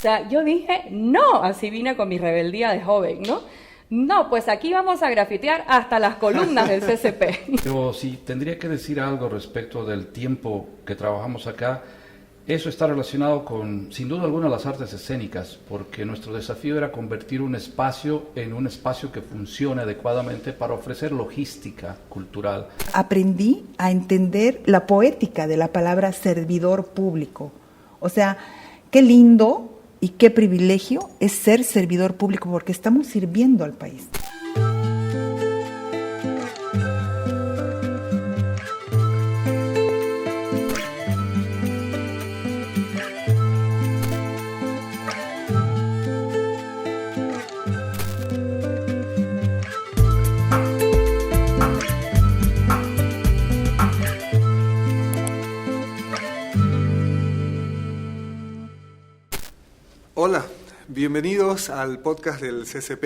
sea, yo dije, no, así vine con mi rebeldía de joven, ¿no? No, pues aquí vamos a grafitear hasta las columnas del CCP. Pero si tendría que decir algo respecto del tiempo que trabajamos acá, eso está relacionado con, sin duda alguna, las artes escénicas, porque nuestro desafío era convertir un espacio en un espacio que funcione adecuadamente para ofrecer logística cultural. Aprendí a entender la poética de la palabra servidor público. O sea, qué lindo y qué privilegio es ser servidor público, porque estamos sirviendo al país. Hola, bienvenidos al podcast del CCP,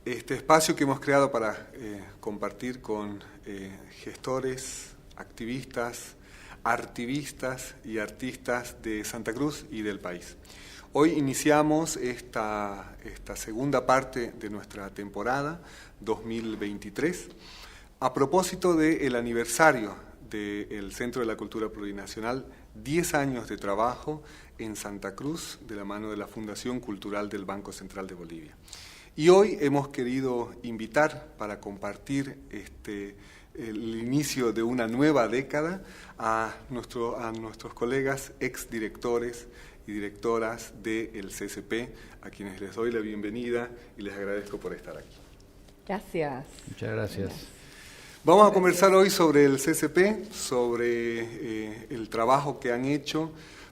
este espacio que hemos creado para compartir con gestores, activistas, artivistas y artistas de Santa Cruz y del país. Hoy iniciamos esta segunda parte de nuestra temporada 2023 a propósito del aniversario del Centro de la Cultura Plurinacional, 10 años de trabajo en Santa Cruz de la mano de la Fundación Cultural del Banco Central de Bolivia. Y hoy hemos querido invitar para compartir el inicio de una nueva década a nuestros colegas exdirectores y directoras del CCP, a quienes les doy la bienvenida y les agradezco por estar aquí. Gracias. Muchas gracias. Vamos a conversar hoy sobre el CCP, sobre el trabajo que han hecho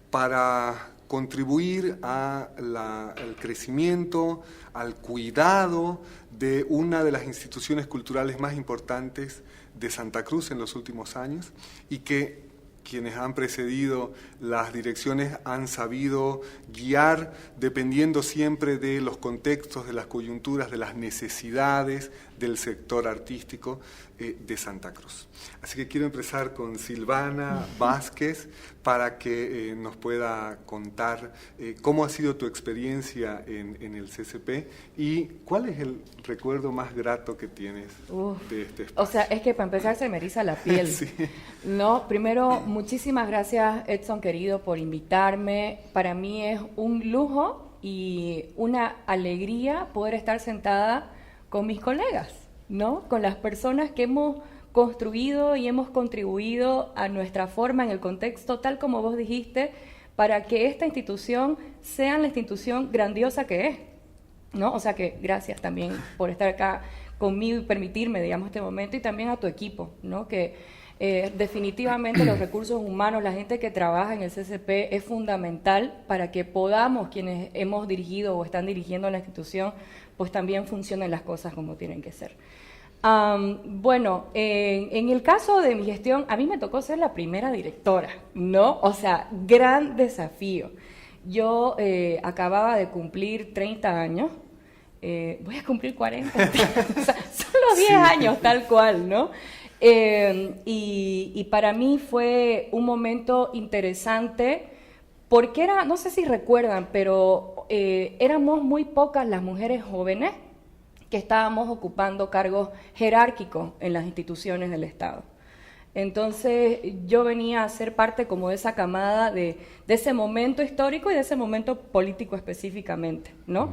para contribuir al crecimiento, al cuidado de una de las instituciones culturales más importantes de Santa Cruz en los últimos años y que quienes han precedido las direcciones han sabido guiar dependiendo siempre de los contextos, de las coyunturas, de las necesidades del sector artístico de Santa Cruz. Así que quiero empezar con Silvana Vázquez para que nos pueda contar cómo ha sido tu experiencia en el CCP y cuál es el recuerdo más grato que tienes de este espacio. O sea, es que para empezar se me eriza la piel. Sí. No, primero, muchísimas gracias, Edson, querido, por invitarme. Para mí es un lujo y una alegría poder estar sentada con mis colegas, ¿no? Con las personas que hemos construido y hemos contribuido a nuestra forma en el contexto, tal como vos dijiste, para que esta institución sea la institución grandiosa que es, ¿no? O sea que gracias también por estar acá conmigo y permitirme, digamos, este momento, y también a tu equipo, ¿no? Que definitivamente los recursos humanos, la gente que trabaja en el CCP es fundamental para que podamos, quienes hemos dirigido o están dirigiendo la institución, pues también funcionen las cosas como tienen que ser. Bueno, en el caso de mi gestión, a mí me tocó ser la primera directora, ¿no? O sea, gran desafío. Yo acababa de cumplir 30 años, voy a cumplir 40, o sea, solo 10 años tal cual, ¿no? Y para mí fue un momento interesante porque era, no sé si recuerdan, pero éramos muy pocas las mujeres jóvenes que estábamos ocupando cargos jerárquicos en las instituciones del Estado. Entonces yo venía a ser parte como de esa camada de ese momento histórico y de ese momento político específicamente, ¿no?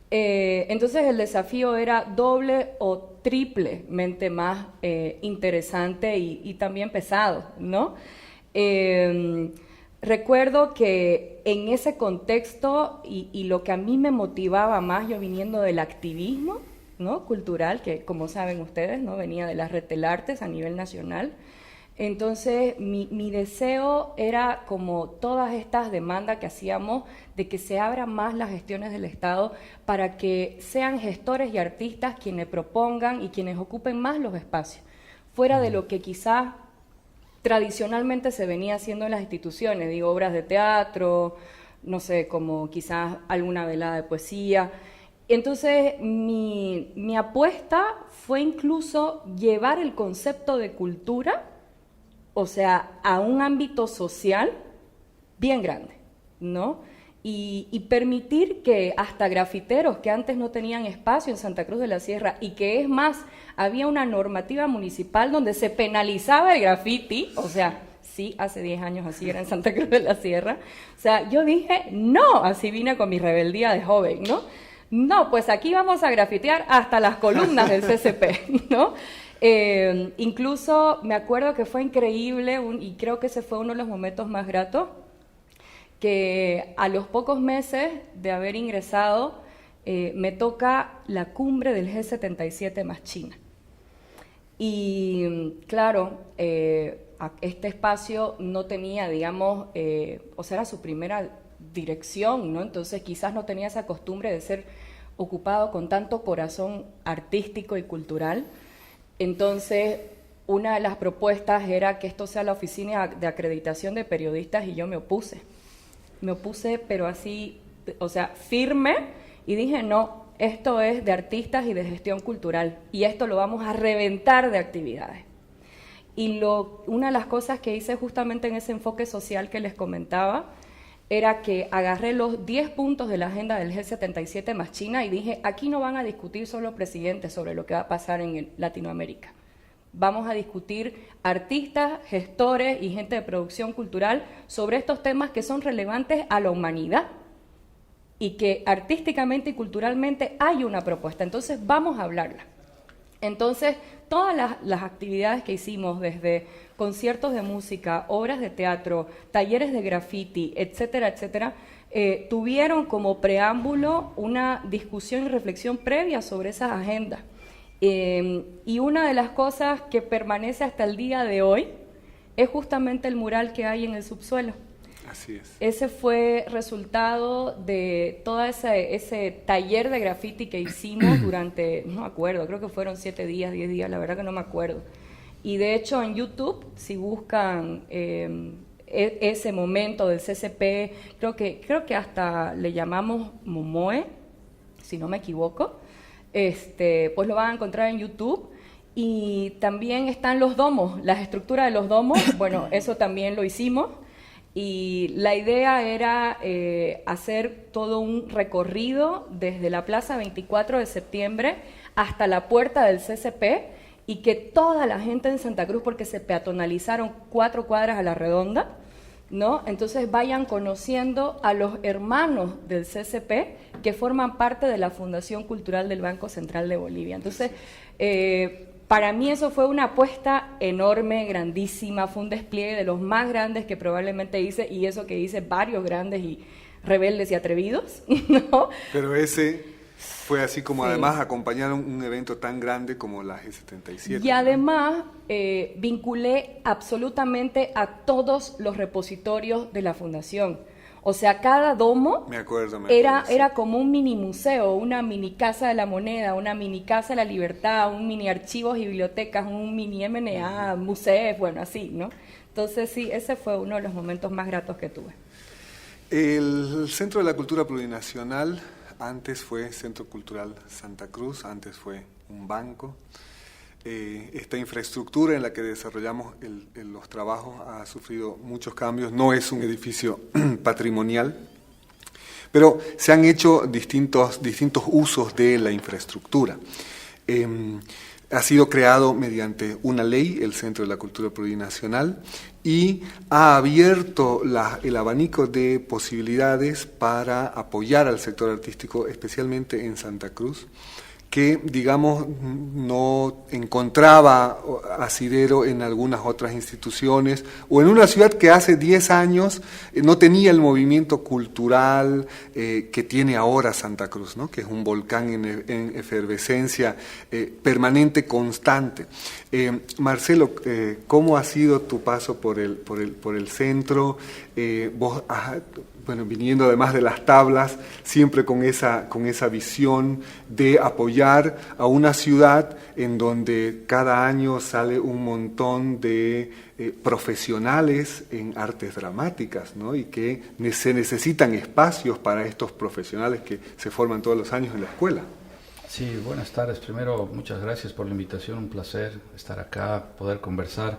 Entonces el desafío era doble o triplemente más interesante y también pesado, ¿no? Recuerdo que en ese contexto y lo que a mí me motivaba más, yo viniendo del activismo, ¿no?, cultural, que como saben ustedes, ¿no?, venía de la Red del Artes a nivel nacional. Entonces mi deseo era, como todas estas demandas que hacíamos, de que se abran más las gestiones del Estado para que sean gestores y artistas quienes propongan y quienes ocupen más los espacios, fuera de lo que quizás tradicionalmente se venía haciendo en las instituciones, digo, obras de teatro, no sé, como quizás alguna velada de poesía. Entonces mi apuesta fue incluso llevar el concepto de cultura, o sea, a un ámbito social bien grande, ¿no? y permitir que hasta grafiteros que antes no tenían espacio en Santa Cruz de la Sierra, y que es más, había una normativa municipal donde se penalizaba el graffiti, o sea, sí, hace 10 años así era en Santa Cruz de la Sierra, o sea, yo dije, no, así vine con mi rebeldía de joven, ¿no? No, pues aquí vamos a grafitear hasta las columnas del CCP, ¿no? Incluso me acuerdo que fue increíble, y creo que ese fue uno de los momentos más gratos, que a los pocos meses de haber ingresado, me toca la cumbre del G77 más China. Y claro, este espacio no tenía, digamos, o sea, era su primera dirección, ¿no? Entonces quizás no tenía esa costumbre de ser ocupado con tanto corazón artístico y cultural. Entonces, una de las propuestas era que esto sea la oficina de acreditación de periodistas, y yo me opuse, pero así, o sea, firme, y dije, no, esto es de artistas y de gestión cultural, y esto lo vamos a reventar de actividades. Y una de las cosas que hice justamente en ese enfoque social que les comentaba, era que agarré los 10 puntos de la agenda del G77 más China y dije, aquí no van a discutir solo presidentes sobre lo que va a pasar en Latinoamérica. Vamos a discutir artistas, gestores y gente de producción cultural sobre estos temas que son relevantes a la humanidad y que artísticamente y culturalmente hay una propuesta. Entonces vamos a hablarla. Entonces, todas las actividades que hicimos, desde conciertos de música, obras de teatro, talleres de graffiti, etcétera, etcétera, tuvieron como preámbulo una discusión y reflexión previa sobre esas agendas. Y una de las cosas que permanece hasta el día de hoy es justamente el mural que hay en el subsuelo. Así es. Ese fue resultado de todo ese taller de graffiti que hicimos durante, no me acuerdo, creo que fueron 7 días, 10 días, la verdad que no me acuerdo. Y de hecho en YouTube, si buscan ese momento del CCP, creo que hasta le llamamos Momoe, si no me equivoco, pues lo van a encontrar en YouTube. Y también están los domos, las estructuras de los domos, bueno, eso también lo hicimos. Y la idea era hacer todo un recorrido desde la Plaza 24 de septiembre hasta la puerta del CCP, y que toda la gente en Santa Cruz, porque se peatonalizaron 4 cuadras a la redonda, ¿no? Entonces vayan conociendo a los hermanos del CCP que forman parte de la Fundación Cultural del Banco Central de Bolivia. Entonces, para mí eso fue una apuesta enorme, grandísima, fue un despliegue de los más grandes que probablemente hice, y eso que hice varios grandes y rebeldes y atrevidos, ¿no? Pero ese fue así como, sí, además acompañaron un evento tan grande como la G77. Y además vinculé absolutamente a todos los repositorios de la Fundación. O sea, cada domo era como un mini museo, una mini casa de la moneda, una mini casa de la libertad, un mini archivos y bibliotecas, un mini MNA, museos, bueno, así, ¿no? Entonces sí, ese fue uno de los momentos más gratos que tuve. El Centro de la Cultura Plurinacional antes fue Centro Cultural Santa Cruz, antes fue un banco. Esta infraestructura en la que desarrollamos los trabajos ha sufrido muchos cambios, no es un edificio patrimonial, pero se han hecho distintos usos de la infraestructura. Ha sido creado mediante una ley, el Centro de la Cultura Plurinacional, y ha abierto el abanico de posibilidades para apoyar al sector artístico, especialmente en Santa Cruz, que, digamos, no encontraba asidero en algunas otras instituciones, o en una ciudad que hace 10 años no tenía el movimiento cultural que tiene ahora Santa Cruz, ¿no? Que es un volcán en efervescencia permanente, constante. Marcelo, ¿cómo ha sido tu paso por el centro? Vos bueno, viniendo además de las tablas, siempre con esa visión de apoyar a una ciudad en donde cada año sale un montón de profesionales en artes dramáticas, ¿no? Y que se necesitan espacios para estos profesionales que se forman todos los años en la escuela. Sí, buenas tardes. Primero, muchas gracias por la invitación, un placer estar acá, poder conversar.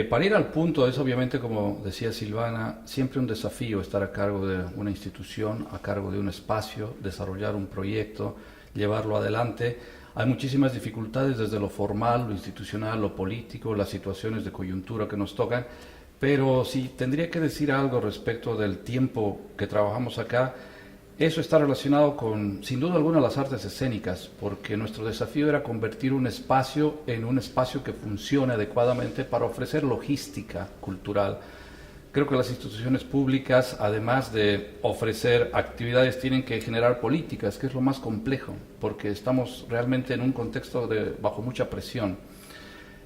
Para ir al punto, es obviamente, como decía Silvana, siempre un desafío estar a cargo de una institución, a cargo de un espacio, desarrollar un proyecto, llevarlo adelante. Hay muchísimas dificultades desde lo formal, lo institucional, lo político, las situaciones de coyuntura que nos tocan, pero si tendría que decir algo respecto del tiempo que trabajamos acá, eso está relacionado con, sin duda alguna, las artes escénicas, porque nuestro desafío era convertir un espacio en un espacio que funcione adecuadamente para ofrecer logística cultural. Creo que las instituciones públicas, además de ofrecer actividades, tienen que generar políticas, que es lo más complejo, porque estamos realmente en un contexto bajo mucha presión.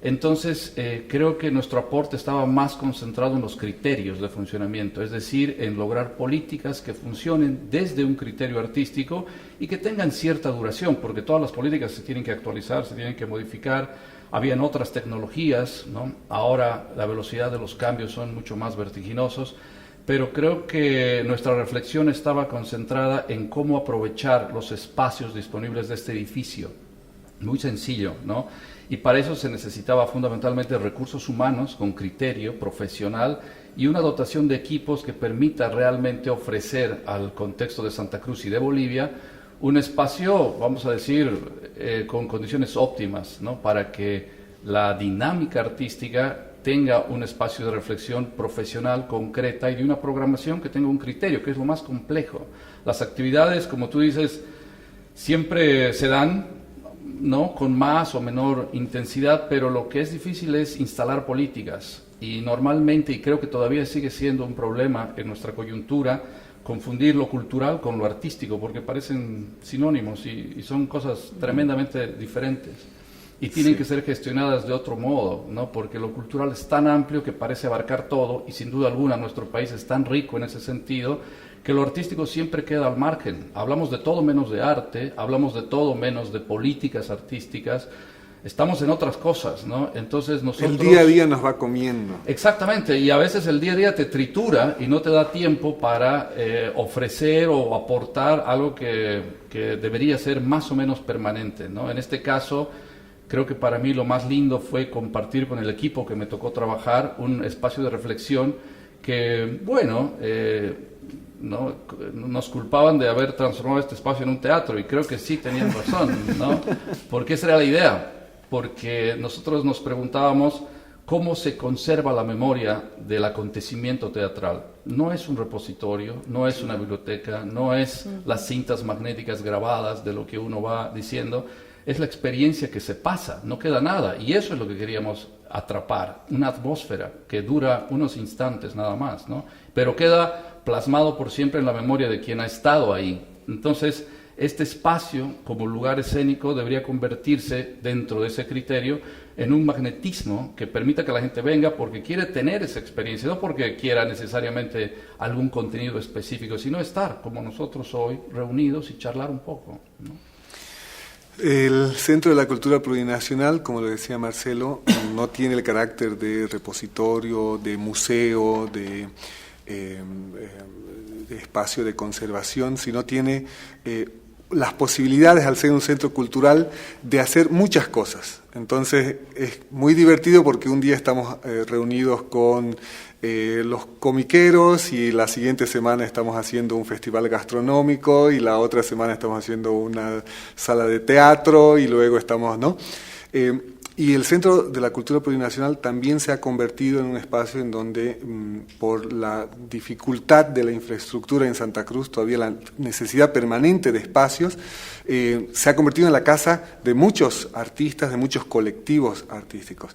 Entonces, creo que nuestro aporte estaba más concentrado en los criterios de funcionamiento, es decir, en lograr políticas que funcionen desde un criterio artístico y que tengan cierta duración, porque todas las políticas se tienen que actualizar, se tienen que modificar. Habían otras tecnologías, ¿no? Ahora la velocidad de los cambios son mucho más vertiginosos, pero creo que nuestra reflexión estaba concentrada en cómo aprovechar los espacios disponibles de este edificio. Muy sencillo, ¿no? Y para eso se necesitaba fundamentalmente recursos humanos con criterio profesional y una dotación de equipos que permita realmente ofrecer al contexto de Santa Cruz y de Bolivia un espacio, vamos a decir, con condiciones óptimas, ¿no? Para que la dinámica artística tenga un espacio de reflexión profesional, concreta y de una programación que tenga un criterio, que es lo más complejo. Las actividades, como tú dices, siempre se dan, ¿no? Con más o menor intensidad, pero lo que es difícil es instalar políticas. Y normalmente, y creo que todavía sigue siendo un problema en nuestra coyuntura, confundir lo cultural con lo artístico, porque parecen sinónimos y son cosas tremendamente diferentes. Y tienen que ser gestionadas de otro modo, ¿no? Porque lo cultural es tan amplio que parece abarcar todo, y sin duda alguna nuestro país es tan rico en ese sentido, que lo artístico siempre queda al margen. Hablamos de todo menos de arte, hablamos de todo menos de políticas artísticas, estamos en otras cosas, ¿no? Entonces nosotros... El día a día nos va comiendo. Exactamente, y a veces el día a día te tritura y no te da tiempo para ofrecer o aportar algo que debería ser más o menos permanente, ¿no? En este caso, creo que para mí lo más lindo fue compartir con el equipo que me tocó trabajar un espacio de reflexión que, bueno, ¿no? Nos culpaban de haber transformado este espacio en un teatro, y creo que sí tenían razón, ¿no? Porque esa era la idea, porque nosotros nos preguntábamos cómo se conserva la memoria del acontecimiento teatral. No es un repositorio, no es una biblioteca, no es las cintas magnéticas grabadas de lo que uno va diciendo, es la experiencia que se pasa, no queda nada, y eso es lo que queríamos atrapar, una atmósfera que dura unos instantes nada más, ¿no? Pero queda plasmado por siempre en la memoria de quien ha estado ahí. Entonces, este espacio como lugar escénico debería convertirse, dentro de ese criterio, en un magnetismo que permita que la gente venga porque quiere tener esa experiencia, no porque quiera necesariamente algún contenido específico, sino estar como nosotros hoy, reunidos y charlar un poco, ¿no? El Centro de la Cultura Plurinacional, como lo decía Marcelo, no tiene el carácter de repositorio, de museo, de espacio de conservación, sino tiene las posibilidades, al ser un centro cultural, de hacer muchas cosas. Entonces es muy divertido porque un día estamos reunidos con los comiqueros, y la siguiente semana estamos haciendo un festival gastronómico, y la otra semana estamos haciendo una sala de teatro, y luego estamos, ¿no? Y el Centro de la Cultura Plurinacional también se ha convertido en un espacio en donde, por la dificultad de la infraestructura en Santa Cruz, todavía la necesidad permanente de espacios, se ha convertido en la casa de muchos artistas, de muchos colectivos artísticos.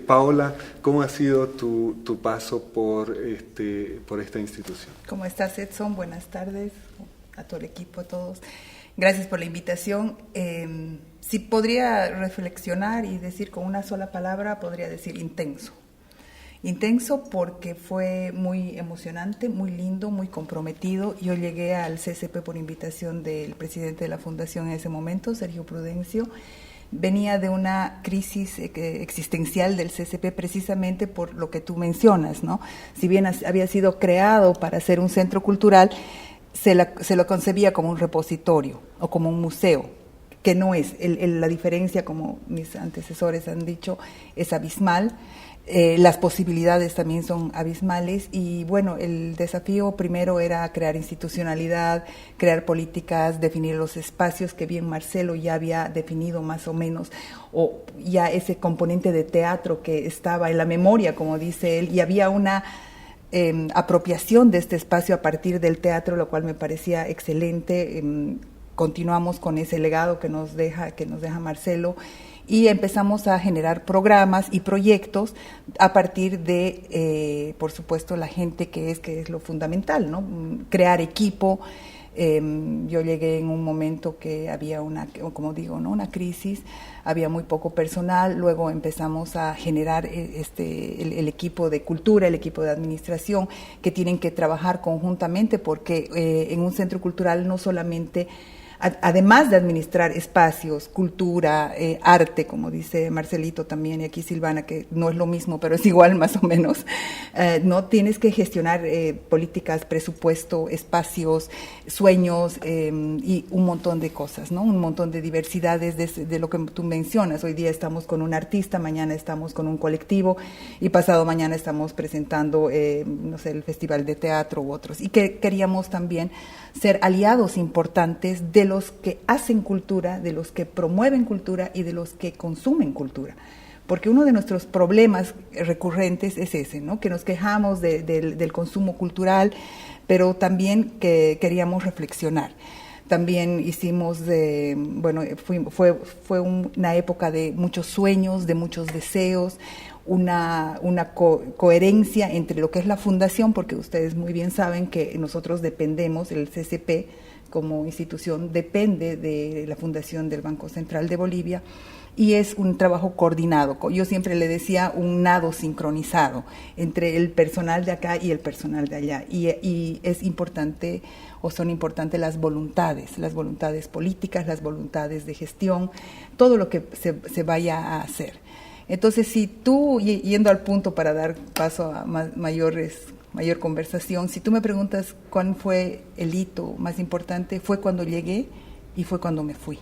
Paola, ¿cómo ha sido tu paso por esta institución? ¿Cómo estás, Edson? Buenas tardes a todo el equipo, a todos. Gracias por la invitación. Si podría reflexionar y decir con una sola palabra, podría decir intenso. Intenso porque fue muy emocionante, muy lindo, muy comprometido. Yo llegué al CCP por invitación del presidente de la fundación en ese momento, Sergio Prudencio. Venía de una crisis existencial del CCP precisamente por lo que tú mencionas, ¿no? Si bien había sido creado para ser un centro cultural, se lo concebía como un repositorio o como un museo, que no es. La diferencia, como mis antecesores han dicho, es abismal. Las posibilidades también son abismales y bueno, el desafío primero era crear institucionalidad, crear políticas, definir los espacios que bien Marcelo ya había definido más o menos, o ya ese componente de teatro que estaba en la memoria, como dice él, y había una apropiación de este espacio a partir del teatro, lo cual me parecía excelente. Continuamos con ese legado que nos deja Marcelo, y empezamos a generar programas y proyectos a partir de, por supuesto, la gente que es lo fundamental, ¿no? Crear equipo. Yo llegué en un momento que había como digo, ¿no? Una crisis, había muy poco personal, luego empezamos a generar el equipo de cultura, el equipo de administración, que tienen que trabajar conjuntamente porque en un centro cultural no solamente además de administrar espacios, cultura, arte, como dice Marcelito también, y aquí Silvana, que no es lo mismo, pero es igual más o menos, no tienes que gestionar políticas, presupuesto, espacios, sueños y un montón de cosas, ¿no? Un montón de diversidades de lo que tú mencionas. Hoy día estamos con un artista, mañana estamos con un colectivo y pasado mañana estamos presentando, no sé, el Festival de Teatro u otros. Y que queríamos también ser aliados importantes de los que hacen cultura, de los que promueven cultura y de los que consumen cultura. Porque uno de nuestros problemas recurrentes es ese, ¿no? Que nos quejamos del consumo cultural, pero también que queríamos reflexionar. También hicimos, fue una época de muchos sueños, de muchos deseos, una coherencia entre lo que es la fundación, porque ustedes muy bien saben que nosotros dependemos, el CCP como institución depende de la fundación del Banco Central de Bolivia, y es un trabajo coordinado. Yo siempre le decía un nado sincronizado entre el personal de acá y el personal de allá, y es importante, o son importantes las voluntades políticas, las voluntades de gestión, todo lo que se vaya a hacer. Entonces, si tú, yendo al punto para dar paso a mayor conversación, si tú me preguntas cuál fue el hito más importante, fue cuando llegué y fue cuando me fui.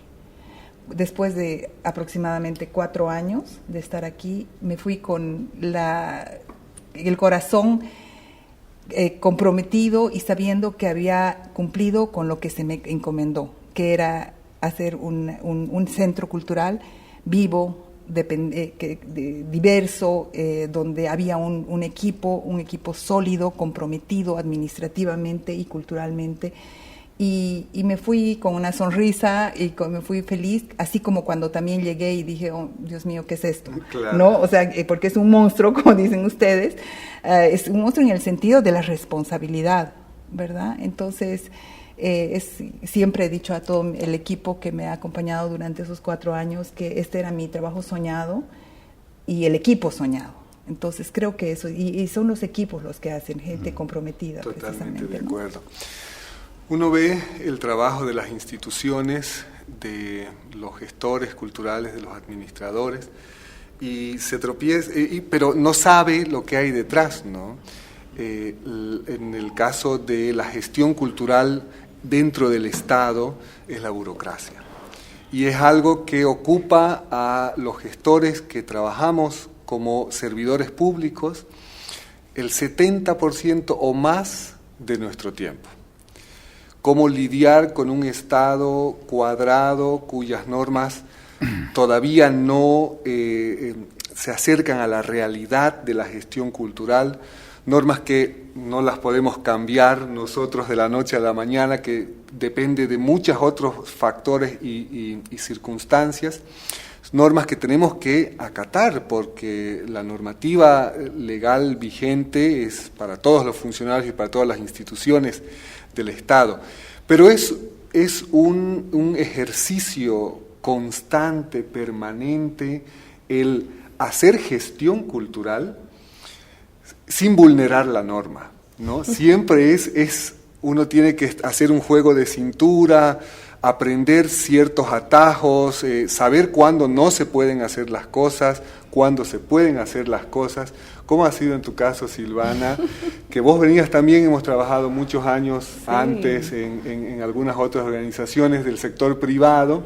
Después de aproximadamente 4 años de estar aquí, me fui con el corazón comprometido y sabiendo que había cumplido con lo que se me encomendó, que era hacer un centro cultural vivo, diverso, donde había un equipo sólido, comprometido administrativamente y culturalmente, y me fui con una sonrisa y me fui feliz, así como cuando también llegué y dije, oh, Dios mío, ¿qué es esto? Claro. ¿No? O sea, porque es un monstruo, como dicen ustedes, es un monstruo en el sentido de la responsabilidad, ¿verdad? Entonces, siempre he dicho a todo el equipo que me ha acompañado durante esos 4 años que este era mi trabajo soñado y el equipo soñado. Entonces creo que eso, y son los equipos los que hacen, gente comprometida. Totalmente de acuerdo. Uno ve el trabajo de las instituciones, de los gestores culturales, de los administradores, y se tropieza, pero no sabe lo que hay detrás, ¿no? En el caso de la gestión cultural dentro del Estado es la burocracia. Y es algo que ocupa a los gestores que trabajamos como servidores públicos el 70% o más de nuestro tiempo. Cómo lidiar con un Estado cuadrado cuyas normas todavía no se acercan a la realidad de la gestión cultural, normas que no las podemos cambiar nosotros de la noche a la mañana, que depende de muchos otros factores y circunstancias, normas que tenemos que acatar porque la normativa legal vigente es para todos los funcionarios y para todas las instituciones del Estado. Pero es un ejercicio constante, permanente, el hacer gestión cultural sin vulnerar la norma, ¿no? Siempre uno tiene que hacer un juego de cintura, aprender ciertos atajos, saber cuándo no se pueden hacer las cosas, cuándo se pueden hacer las cosas. ¿Cómo ha sido en tu caso, Silvana? Que vos venías también, hemos trabajado muchos años antes en algunas otras organizaciones del sector privado,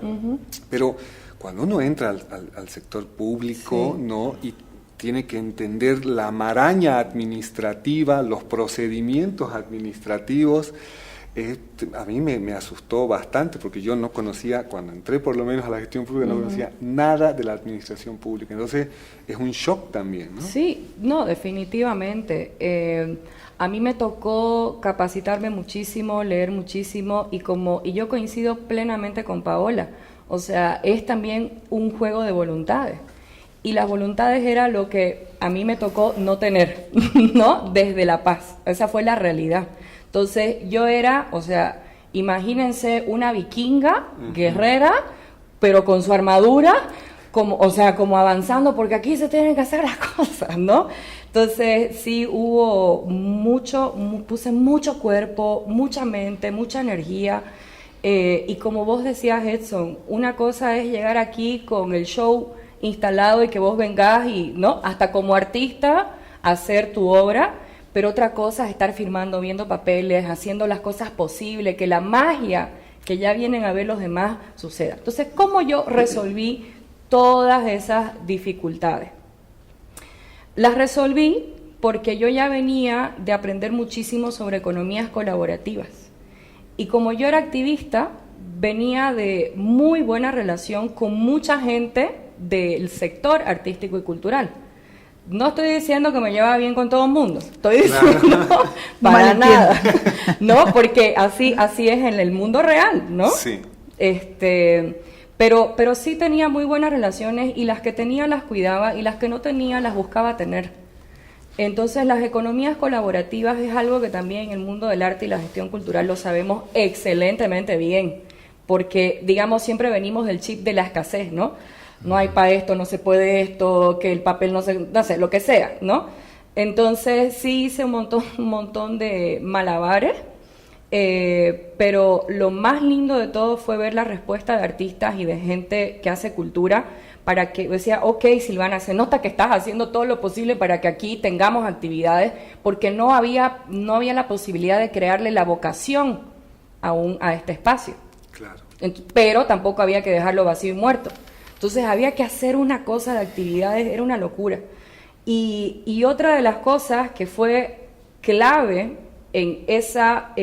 pero cuando uno entra al sector público, ¿no? Y tiene que entender la maraña administrativa, los procedimientos administrativos. A mí me asustó bastante porque yo no conocía, cuando entré por lo menos a la gestión pública, no conocía nada de la administración pública. Entonces es un shock también, ¿no? Sí, no, definitivamente. A mí me tocó capacitarme muchísimo, leer muchísimo y yo coincido plenamente con Paola. O sea, es también un juego de voluntades. Y las voluntades era lo que a mí me tocó no tener, ¿no? Desde la paz. Esa fue la realidad. Entonces yo era, o sea, imagínense una vikinga, guerrera, pero con su armadura, como avanzando, porque aquí se tienen que hacer las cosas, ¿no? Entonces sí puse mucho cuerpo, mucha mente, mucha energía, y como vos decías, Edson, una cosa es llegar aquí con el show instalado y que vos vengas y, ¿no? Hasta como artista hacer tu obra, pero otra cosa es estar firmando, viendo papeles, haciendo las cosas posibles, que la magia que ya vienen a ver los demás suceda. Entonces, ¿cómo yo resolví todas esas dificultades? Las resolví porque yo ya venía de aprender muchísimo sobre economías colaborativas. Y como yo era activista, venía de muy buena relación con mucha gente del sector artístico y cultural. No estoy diciendo que me llevaba bien con todo el mundo, estoy diciendo para nada, ¿no? Porque así es en el mundo real, ¿no? Sí. Pero sí tenía muy buenas relaciones y las que tenía las cuidaba y las que no tenía las buscaba tener. Entonces las economías colaborativas es algo que también en el mundo del arte y la gestión cultural lo sabemos excelentemente bien, porque digamos siempre venimos del chip de la escasez, ¿no? No hay para esto, no se puede esto, que el papel no sé, lo que sea, ¿no? Entonces sí hice un montón de malabares, pero lo más lindo de todo fue ver la respuesta de artistas y de gente que hace cultura, para que decía, ok, Silvana, se nota que estás haciendo todo lo posible para que aquí tengamos actividades, porque no había la posibilidad de crearle la vocación a este espacio. Claro. Pero tampoco había que dejarlo vacío y muerto. Entonces había que hacer una cosa de actividades, era una locura. Y otra de las cosas que fue clave en esa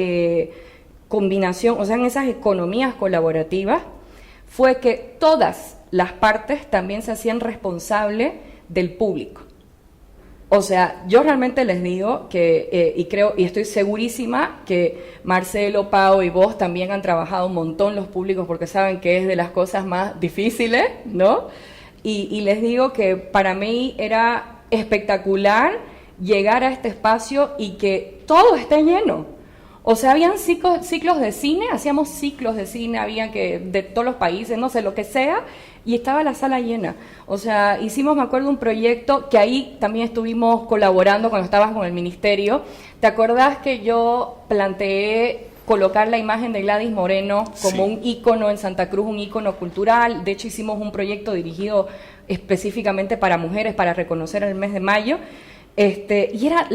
combinación, o sea, en esas economías colaborativas, fue que todas las partes también se hacían responsables del público. O sea, yo realmente les digo que, y creo, y estoy segurísima que Marcelo, Pau y vos también han trabajado un montón los públicos porque saben que es de las cosas más difíciles, ¿no? Y les digo que para mí era espectacular llegar a este espacio y que todo esté lleno. O sea, habían ciclos de cine, hacíamos ciclos de cine, había que de todos los países, no sé, lo que sea, y estaba la sala llena. O sea, hicimos, me acuerdo, un proyecto que ahí también estuvimos colaborando cuando estabas con el ministerio. ¿Te acordás que yo planteé colocar la imagen de Gladys Moreno como un ícono en Santa Cruz, un ícono cultural? De hecho, hicimos un proyecto dirigido específicamente para mujeres, para reconocer el mes de mayo. Y era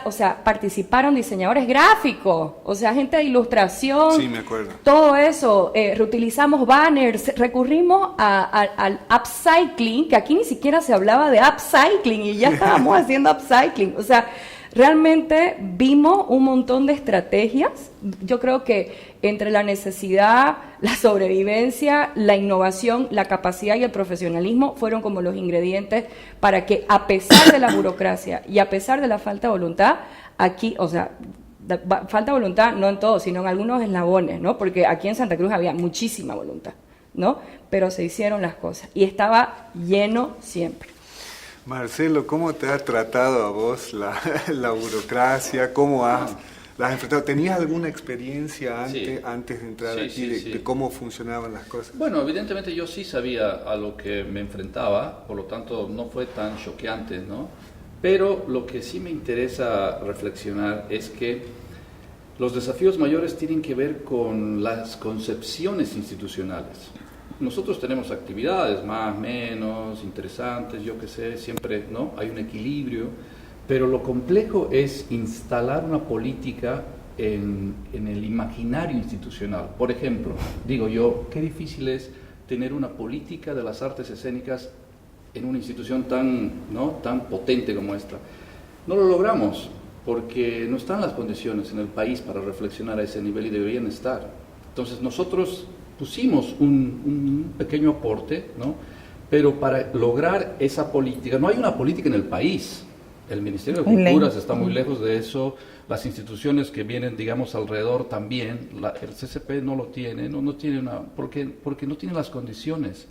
o sea, participaron diseñadores gráficos, o sea, gente de ilustración. Sí, me acuerdo. Todo eso, reutilizamos banners, recurrimos al upcycling, que aquí ni siquiera se hablaba de upcycling y ya estábamos haciendo upcycling. O sea, realmente vimos un montón de estrategias. Yo creo que entre la necesidad, la sobrevivencia, la innovación, la capacidad y el profesionalismo fueron como los ingredientes para que, a pesar de la burocracia y a pesar de la falta de voluntad, aquí, o sea, falta de voluntad no en todo, sino en algunos eslabones, ¿no? Porque aquí en Santa Cruz había muchísima voluntad, ¿no? Pero se hicieron las cosas y estaba lleno siempre. Marcelo, ¿cómo te ha tratado a vos la burocracia? ¿Cómo la has enfrentado? ¿Tenías alguna experiencia antes de entrar aquí de cómo funcionaban las cosas? Bueno, evidentemente yo sí sabía a lo que me enfrentaba, por lo tanto no fue tan choqueante, ¿no? Pero lo que sí me interesa reflexionar es que los desafíos mayores tienen que ver con las concepciones institucionales. Nosotros tenemos actividades más, menos, interesantes, yo qué sé, siempre, ¿no? Hay un equilibrio, pero lo complejo es instalar una política en el imaginario institucional. Por ejemplo, digo yo, qué difícil es tener una política de las artes escénicas en una institución tan, ¿no?, tan potente como esta. No lo logramos porque no están las condiciones en el país para reflexionar a ese nivel y deberían estar. Entonces nosotros pusimos un pequeño aporte, ¿no?, pero para lograr esa política, no hay una política en el país. El Ministerio de Cultura está muy lejos de eso, las instituciones que vienen, digamos, alrededor también, el CCP no lo tiene, no tiene porque no tiene las condiciones.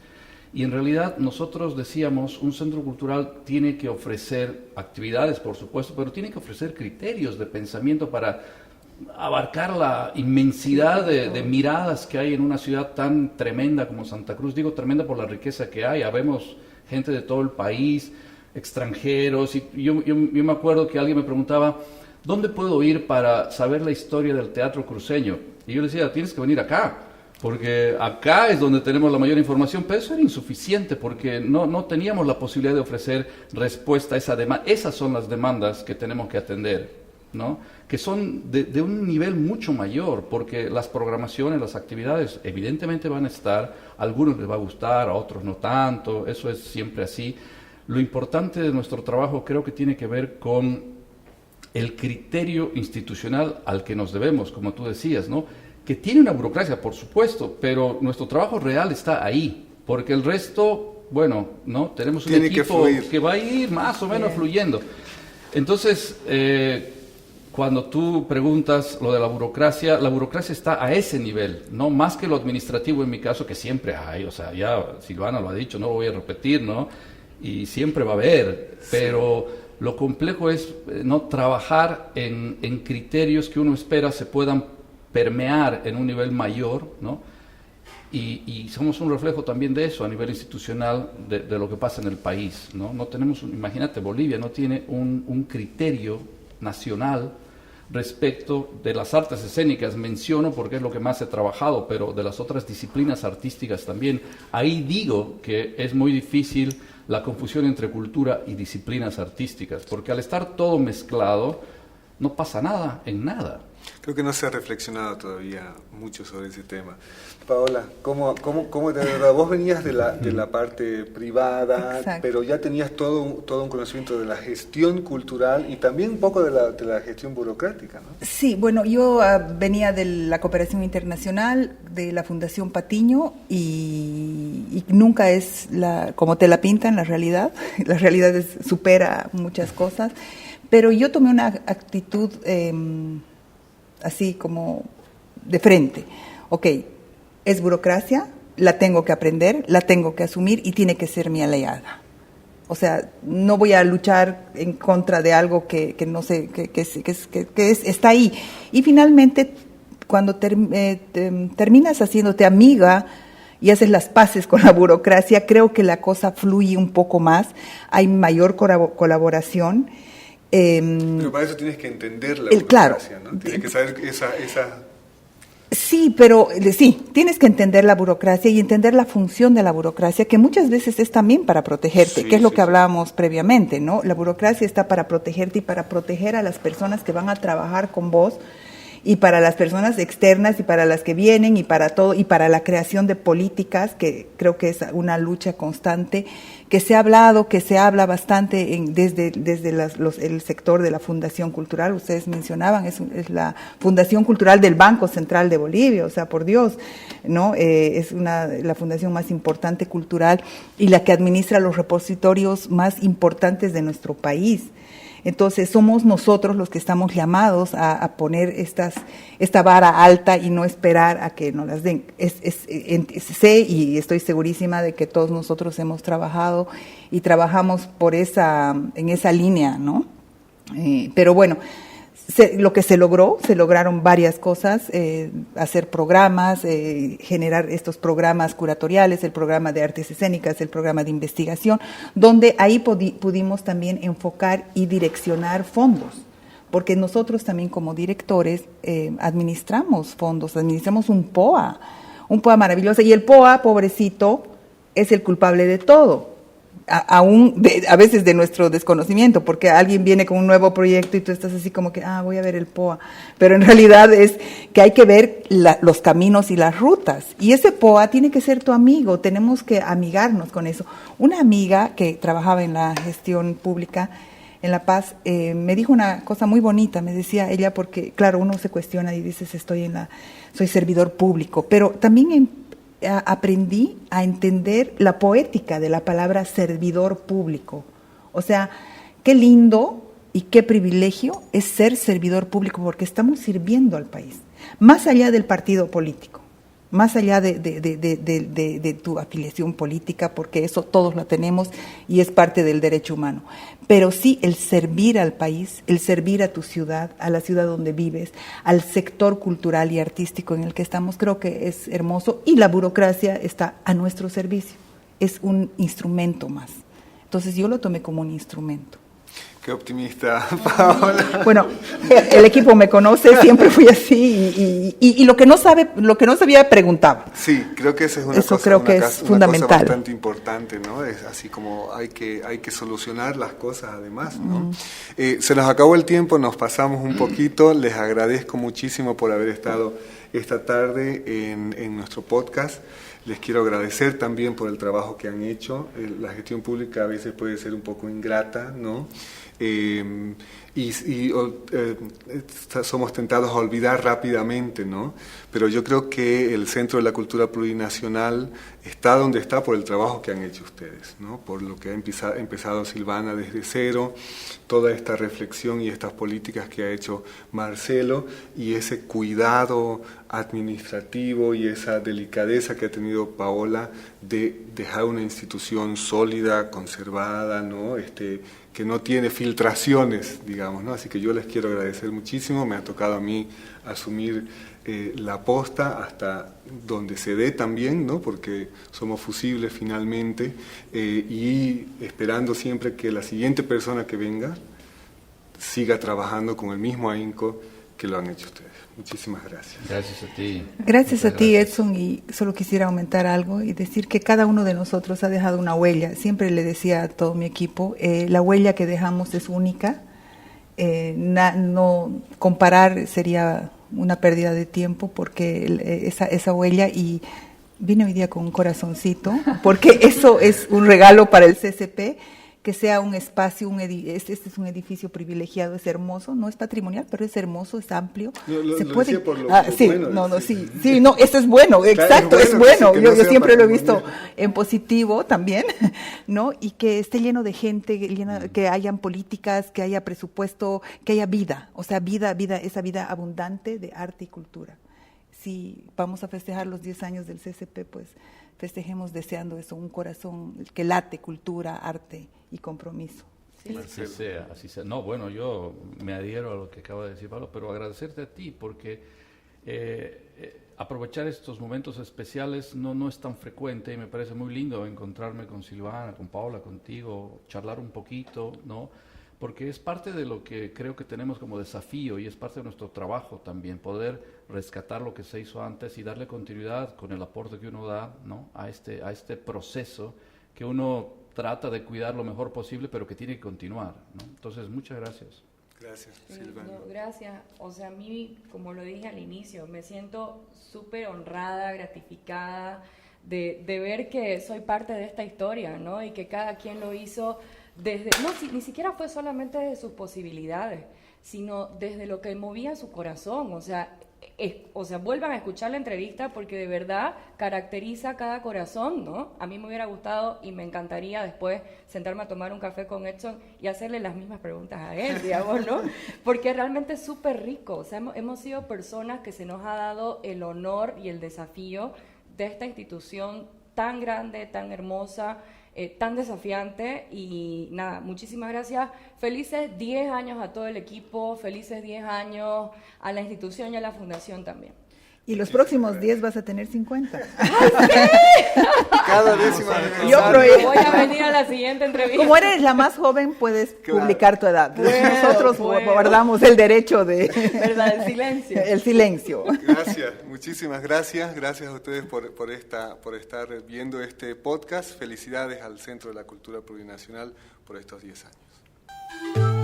Y en realidad nosotros decíamos, un centro cultural tiene que ofrecer actividades, por supuesto, pero tiene que ofrecer criterios de pensamiento para abarcar la inmensidad de miradas que hay en una ciudad tan tremenda como Santa Cruz. Digo tremenda por la riqueza que hay, habemos gente de todo el país, extranjeros, y yo me acuerdo que alguien me preguntaba, ¿dónde puedo ir para saber la historia del teatro cruceño? Y yo le decía, tienes que venir acá, porque acá es donde tenemos la mayor información, pero eso era insuficiente, porque no teníamos la posibilidad de ofrecer respuesta a esa demanda. Esas son las demandas que tenemos que atender, ¿no?, que son de un nivel mucho mayor, porque las programaciones, las actividades, evidentemente van a estar, a algunos les va a gustar, a otros no tanto, eso es siempre así. Lo importante de nuestro trabajo creo que tiene que ver con el criterio institucional al que nos debemos, como tú decías, ¿no?, que tiene una burocracia, por supuesto, pero nuestro trabajo real está ahí, porque el resto, bueno, ¿no?, tenemos un equipo que va a ir más o menos fluyendo. Entonces, cuando tú preguntas lo de la burocracia está a ese nivel, no más que lo administrativo en mi caso, que siempre hay, o sea, ya Silvana lo ha dicho, no lo voy a repetir, ¿no?, y siempre va a haber, pero lo complejo es no trabajar en criterios que uno espera se puedan permear en un nivel mayor, ¿no?, y somos un reflejo también de eso a nivel institucional, de lo que pasa en el país, ¿no? No tenemos, imagínate, Bolivia no tiene un criterio nacional respecto de las artes escénicas, menciono porque es lo que más he trabajado, pero de las otras disciplinas artísticas también. Ahí digo que es muy difícil la confusión entre cultura y disciplinas artísticas, porque al estar todo mezclado, no pasa nada en nada. Creo que no se ha reflexionado todavía mucho sobre ese tema. Paola, ¿cómo te verdad? Vos venías de la parte privada, exacto, pero ya tenías todo un conocimiento de la gestión cultural y también un poco de la gestión burocrática, ¿no? Sí, bueno, yo venía de la cooperación internacional, de la Fundación Patiño, y nunca es como te la pintan la realidad. La realidad supera muchas cosas, pero yo tomé una actitud así como de frente. Ok, es burocracia, la tengo que aprender, la tengo que asumir y tiene que ser mi aliada. O sea, no voy a luchar en contra de algo que no sé, que está ahí. Y finalmente, cuando terminas haciéndote amiga y haces las paces con la burocracia, creo que la cosa fluye un poco más, hay mayor colaboración. Pero para eso tienes que entender la burocracia, ¿no? Tienes que saber esa... Sí, pero sí, tienes que entender la burocracia y entender la función de la burocracia, que muchas veces es también para protegerte, que es lo que hablábamos previamente, ¿no? La burocracia está para protegerte y para proteger a las personas que van a trabajar con vos, y para las personas externas y para las que vienen y para todo, y para la creación de políticas, que creo que es una lucha constante, que se ha hablado, que se habla bastante desde el sector de la Fundación Cultural. Ustedes mencionaban, es la Fundación Cultural del Banco Central de Bolivia, o sea, por Dios, ¿no? Es la fundación más importante cultural y la que administra los repositorios más importantes de nuestro país. Entonces somos nosotros los que estamos llamados a poner esta vara alta y no esperar a que nos las den. Sé y estoy segurísima de que todos nosotros hemos trabajado y trabajamos en esa línea, ¿no? Pero bueno, lo que se lograron varias cosas, hacer programas, generar estos programas curatoriales, el programa de artes escénicas, el programa de investigación, donde ahí pudimos también enfocar y direccionar fondos, porque nosotros también como directores administramos fondos, administramos un POA maravilloso, y el POA, pobrecito, es el culpable de todo. a veces de nuestro desconocimiento, porque alguien viene con un nuevo proyecto y tú estás así como que, voy a ver el POA, pero en realidad es que hay que ver los caminos y las rutas, y ese POA tiene que ser tu amigo, tenemos que amigarnos con eso. Una amiga que trabajaba en la gestión pública en La Paz me dijo una cosa muy bonita, me decía ella, porque claro, uno se cuestiona y dices, soy servidor público, pero también aprendí a entender la poética de la palabra servidor público. O sea, qué lindo y qué privilegio es ser servidor público, porque estamos sirviendo al país, más allá del partido político, más allá de tu afiliación política, porque eso todos la tenemos y es parte del derecho humano. Pero sí el servir al país, el servir a tu ciudad, a la ciudad donde vives, al sector cultural y artístico en el que estamos, creo que es hermoso, y la burocracia está a nuestro servicio, es un instrumento más. Entonces yo lo tomé como un instrumento. Qué optimista, Paola. Bueno, el equipo me conoce, siempre fui así y lo que no sabía preguntaba. Sí, creo que esa es es fundamental. Cosa bastante importante, ¿no? Es así como hay que solucionar las cosas además, ¿no? Se nos acabó el tiempo, nos pasamos un poquito. Les agradezco muchísimo por haber estado esta tarde en nuestro podcast. Les quiero agradecer también por el trabajo que han hecho. La gestión pública a veces puede ser un poco ingrata, ¿no? Somos tentados a olvidar rápidamente, ¿no? Pero yo creo que el Centro de la Cultura Plurinacional está donde está por el trabajo que han hecho ustedes, ¿no? Por lo que ha empezado Silvana desde cero, toda esta reflexión y estas políticas que ha hecho Marcelo, y ese cuidado administrativo y esa delicadeza que ha tenido Paola de dejar una institución sólida, conservada, ¿no? Que no tiene filtraciones, digamos, ¿no? Así que yo les quiero agradecer muchísimo. Me ha tocado a mí asumir la posta hasta donde se dé también, ¿no? Porque somos fusibles finalmente, y esperando siempre que la siguiente persona que venga siga trabajando con el mismo ahínco que lo han hecho ustedes. Muchísimas gracias. Gracias a ti. Gracias a ti, Edson, y solo quisiera aumentar algo y decir que cada uno de nosotros ha dejado una huella. Siempre le decía a todo mi equipo, la huella que dejamos es única. No comparar sería una pérdida de tiempo, porque esa huella, y vine hoy día con un corazoncito, porque eso es un regalo para el CCP, que sea un espacio, este es un edificio privilegiado, es hermoso, no es patrimonial, pero es hermoso, es amplio. Se puede. Decía por lo Sí, bueno, sí, no, eso es bueno, claro, exacto, es bueno. Yo siempre lo he visto patrimonial. en positivo también, ¿no? Y que esté lleno de gente, que hayan políticas, que haya presupuesto, que haya vida, o sea, esa vida abundante de arte y cultura. Si vamos a festejar los 10 años del CCP, pues festejemos deseando eso, un corazón que late, cultura, arte y compromiso. Sí. Así sea. No, bueno, yo me adhiero a lo que acaba de decir Pablo, pero agradecerte a ti, porque aprovechar estos momentos especiales no es tan frecuente, y me parece muy lindo encontrarme con Silvana, con Paola, contigo, charlar un poquito, ¿no? Porque es parte de lo que creo que tenemos como desafío, y es parte de nuestro trabajo también, poder rescatar lo que se hizo antes y darle continuidad con el aporte que uno da, ¿no? a este proceso que uno trata de cuidar lo mejor posible, pero que tiene que continuar, ¿no? Entonces, muchas gracias. Gracias, Silvana. No, gracias. O sea, a mí, como lo dije al inicio, me siento súper honrada, gratificada de ver que soy parte de esta historia, ¿no? Y que cada quien lo hizo desde, ni siquiera fue solamente desde sus posibilidades, sino desde lo que movía su corazón. O sea, vuelvan a escuchar la entrevista, porque de verdad caracteriza cada corazón, ¿no? A mí me hubiera gustado y me encantaría después sentarme a tomar un café con Edson y hacerle las mismas preguntas a él, digamos, ¿no? Porque realmente es súper rico. O sea, hemos sido personas que se nos ha dado el honor y el desafío de esta institución tan grande, tan hermosa, tan desafiante, y nada, muchísimas gracias. Felices 10 años a todo el equipo, felices 10 años a la institución y a la fundación también. Y los próximos 10 vas a tener 50. Cada décima aniversario. Yo Voy a venir a la siguiente entrevista. Como eres la más joven, puedes Claro. publicar tu edad. Nosotros puedo. guardamos el derecho de ¿Verdad? El silencio. el silencio. Gracias, muchísimas gracias. Gracias a ustedes por estar viendo este podcast. Felicidades al Centro de la Cultura Plurinacional por estos 10 años.